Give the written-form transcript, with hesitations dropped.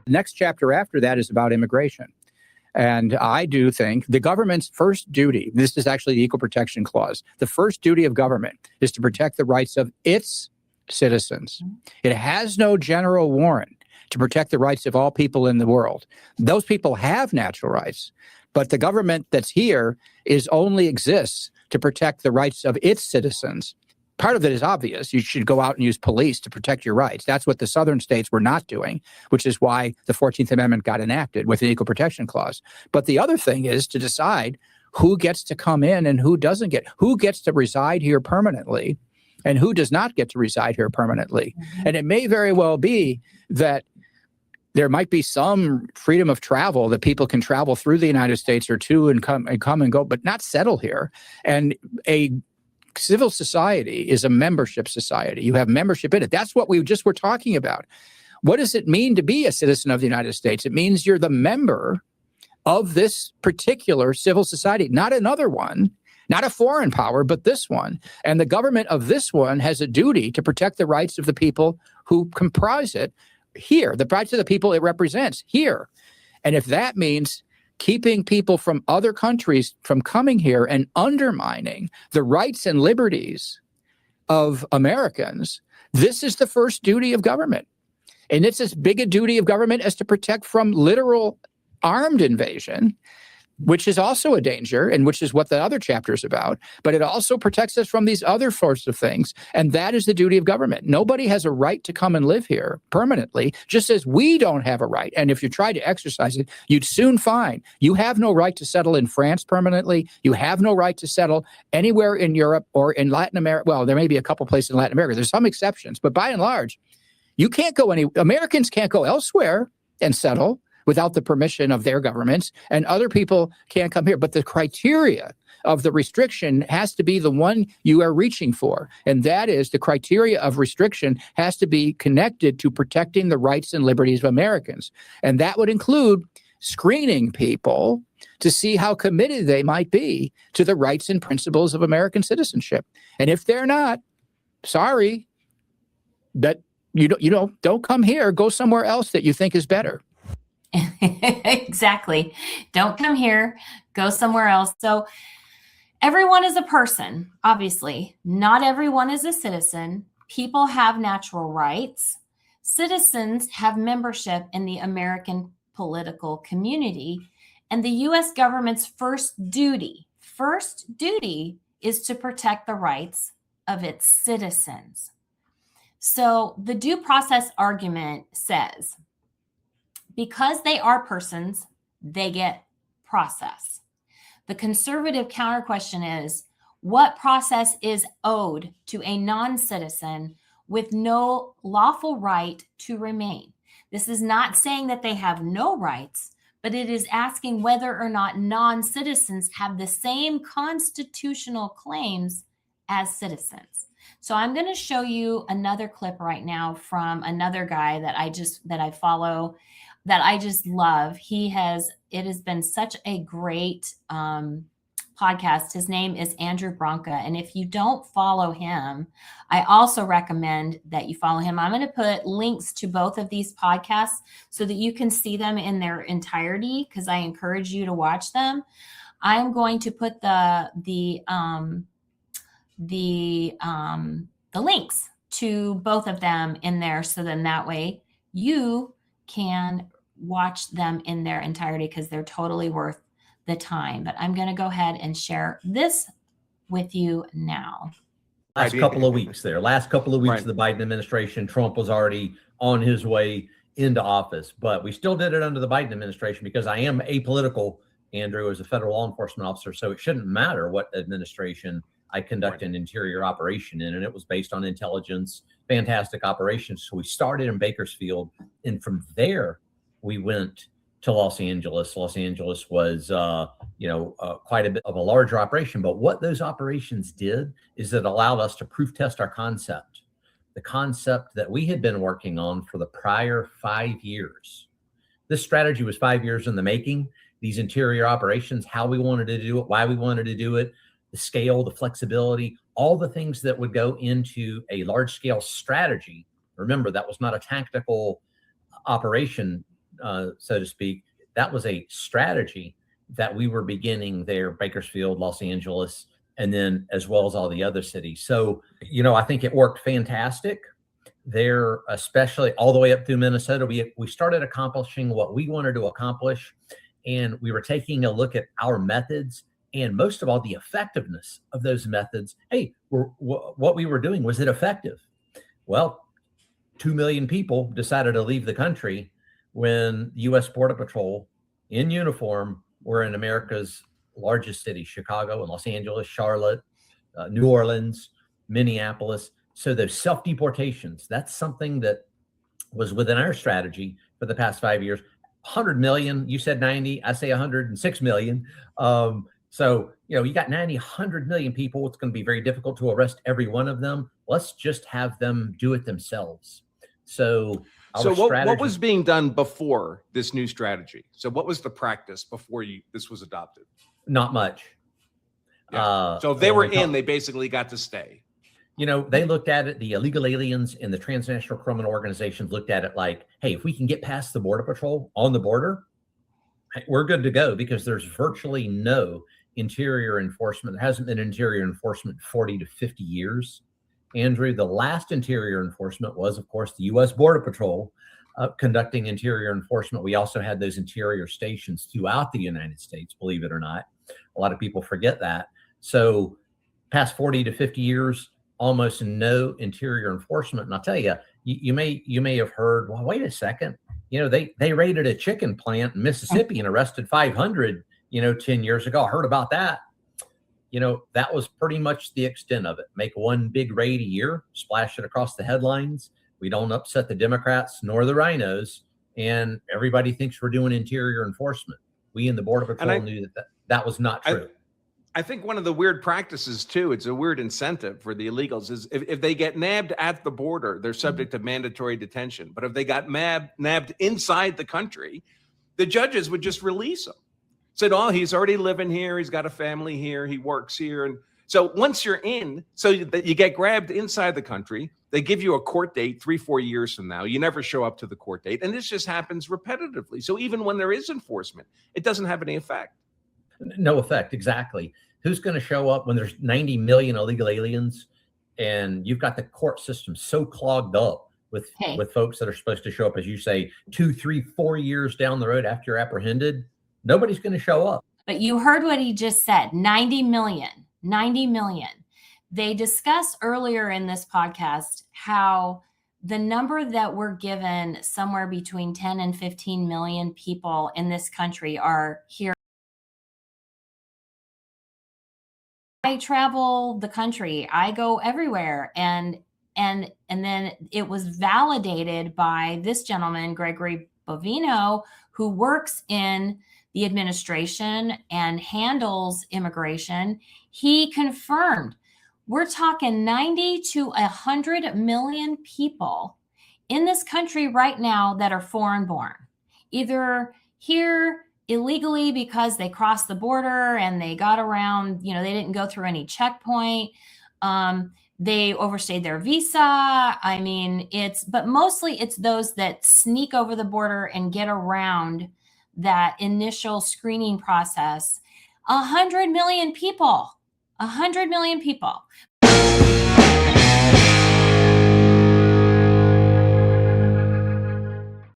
The next chapter after that is about immigration. And I do think the government's first duty, this is actually the Equal Protection Clause, the first duty of government is to protect the rights of its citizens. It has no general warrant to protect the rights of all people in the world. Those people have natural rights, but the government that's here only exists to protect the rights of its citizens. Part of it is obvious. You should go out and use police to protect your rights. That's what the southern states were not doing, which is why the 14th Amendment got enacted with an Equal Protection Clause. But the other thing is to decide who gets to come in and who doesn't get, who gets to reside here permanently and who does not get to reside here permanently. And it may very well be that there might be some freedom of travel, that people can travel through the United States or to and come and go, but not settle here. And a civil society is a membership society. You have membership in it. That's what we just were talking about. What does it mean to be a citizen of the United States? It means you're the member of this particular civil society, not another one, not a foreign power, but this one. And the government of this one has a duty to protect the rights of the people who comprise it here, the rights of the people it represents here. And if that means keeping people from other countries from coming here and undermining the rights and liberties of Americans, this is the first duty of government. And it's as big a duty of government as to protect from literal armed invasion, which is also a danger, and which is what the other chapter is about. But it also protects us from these other sorts of things. And that is the duty of government. Nobody has a right to come and live here permanently, just as we don't have a right. And if you try to exercise it, you'd soon find you have no right to settle in France permanently. You have no right to settle anywhere in Europe or in Latin America. Well, there may be a couple places in Latin America. There's some exceptions. But by and large, you can't go Americans can't go elsewhere and settle without the permission of their governments, and other people can't come here. But the criteria of the restriction has to be the one you are reaching for. And that is the criteria of restriction has to be connected to protecting the rights and liberties of Americans. And that would include screening people to see how committed they might be to the rights and principles of American citizenship. And if they're not, sorry, that don't come here, go somewhere else that you think is better. Exactly. Don't come here, go somewhere else. So everyone is a person, obviously. Not everyone is a citizen. People have natural rights. Citizens have membership in the American political community. And the U.S. government's first duty is to protect the rights of its citizens. So the due process argument says, because they are persons, they get process. The conservative counter question is, what process is owed to a non-citizen with no lawful right to remain? This is not saying that they have no rights, but it is asking whether or not non-citizens have the same constitutional claims as citizens. So I'm going to show you another clip right now from another guy that I follow, that I just love. It has been such a great podcast. His name is Andrew Branca. And if you don't follow him, I also recommend that you follow him. I'm going to put links to both of these podcasts so that you can see them in their entirety, because I encourage you to watch them. I'm going to put the links to both of them in there, so then that way you can watch them in their entirety, because they're totally worth the time. But I'm going to go ahead and share this with you now. Last couple of weeks of the Biden administration, Trump was already on his way into office, but we still did it under the Biden administration because I am apolitical, Andrew, as a federal law enforcement officer. So it shouldn't matter what administration I conduct an interior operation in, and it was based on intelligence, fantastic operations. So we started in Bakersfield, and from there we went to Los Angeles. Los Angeles was, quite a bit of a larger operation. But what those operations did is it allowed us to proof test our concept, the concept that we had been working on for the prior 5 years. This strategy was 5 years in the making. These interior operations, how we wanted to do it, why we wanted to do it, the scale, the flexibility, all the things that would go into a large scale strategy. Remember, that was not a tactical operation. so to speak. That was a strategy that we were beginning there, Bakersfield, Los Angeles, and then as well as all the other cities. So, I think it worked fantastic there, especially all the way up through Minnesota. We started accomplishing what we wanted to accomplish, and we were taking a look at our methods and most of all the effectiveness of those methods. Hey, what we were doing, was it effective? Well, 2 million people decided to leave the country when the U.S. Border Patrol in uniform were in America's largest cities, Chicago and Los Angeles, Charlotte, New Orleans, Minneapolis. So those self-deportations, that's something that was within our strategy for the past 5 years. 100 million, you said 90, I say 106 million. So, you got 90, 100 million people. It's going to be very difficult to arrest every one of them. Let's just have them do it themselves. So what was being done before this new strategy? So what was the practice before this was adopted? Not much. Yeah. So if they were in, they basically got to stay. They looked at it, the illegal aliens and the transnational criminal organizations looked at it like, hey, if we can get past the Border Patrol on the border, we're good to go, because there's virtually no interior enforcement. There hasn't been interior enforcement in 40 to 50 years. Andrew, the last interior enforcement was, of course, the U.S. Border Patrol conducting interior enforcement. We also had those interior stations throughout the United States, believe it or not. A lot of people forget that. So past 40 to 50 years, almost no interior enforcement. And I'll tell you, you may have heard, well, wait a second, they raided a chicken plant in Mississippi and arrested 500, 10 years ago. I heard about that. That was pretty much the extent of it. Make one big raid a year, splash it across the headlines. We don't upset the Democrats nor the rhinos, and everybody thinks we're doing interior enforcement. We in the Border Patrol knew that was not true. I think one of the weird practices too, it's a weird incentive for the illegals, is if they get nabbed at the border, they're subject to mandatory detention. But if they got nabbed inside the country, the judges would just release them. Said, oh, he's already living here. He's got a family here. He works here. And so once you're in, so that you get grabbed inside the country, they give you a court date 3-4 years from now. You never show up to the court date. And this just happens repetitively. So even when there is enforcement, it doesn't have any effect. No effect. Exactly. Who's going to show up when there's 90 million illegal aliens and you've got the court system so clogged up with folks that are supposed to show up, as you say, 2, 3, 4 years down the road after you're apprehended? Nobody's going to show up. But you heard what he just said, 90 million. They discussed earlier in this podcast how the number that we're given, somewhere between 10 and 15 million people in this country, are here. I travel the country. I go everywhere. And then it was validated by this gentleman, Gregory Bovino, who works in the administration and handles immigration. He confirmed we're talking 90 to 100 million people in this country right now that are foreign born, either here illegally because they crossed the border and they got around, they didn't go through any checkpoint. They overstayed their visa. But mostly it's those that sneak over the border and get around that initial screening process. 100 million people.